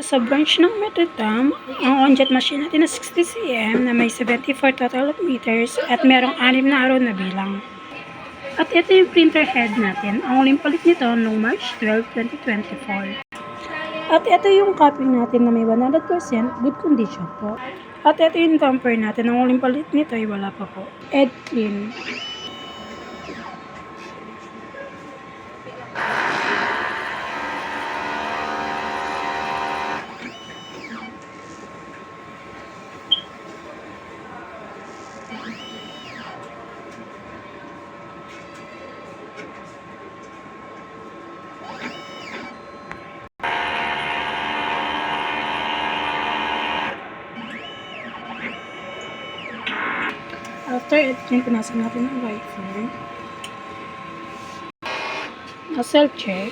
Sa branch ng Metrotam, ang on-jet machine natin na 60 cm na may 74 total of meters at merong 6 na araw na bilang. At ito yung printer head natin. Ang uling palit nito noong March 12, 2024. At ito yung copy natin na may 100% good condition po. At ito yung tamper natin. Ang uling palit nito ay wala pa po. Ed clean. After editing, punasan natin ang wiper. Na-self-check.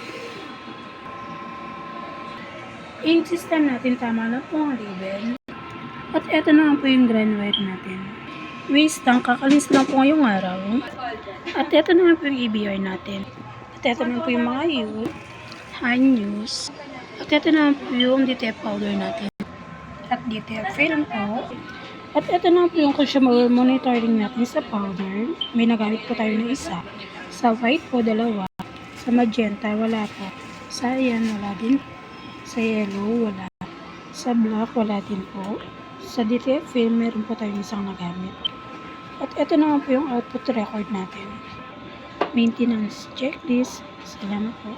Ink system natin, tama na po ang label. At eto naman po yung grind wire natin. Waste tank, kakalinis lang po ngayong araw. At eto naman po yung EBR natin. At eto naman po yung mga hand use. At eto naman po yung DTF powder natin. At DTF film po. At ito na po yung consumer monitoring natin sa powder. May nagamit po tayo ng isa. Sa white po, 2. Sa magenta, wala po. Sa ayan, wala din. Sa yellow, wala. Sa black, wala din po. Sa DTF film, meron po tayong isang nagamit. At ito naman po yung output record natin. Maintenance checklist. Salamat po.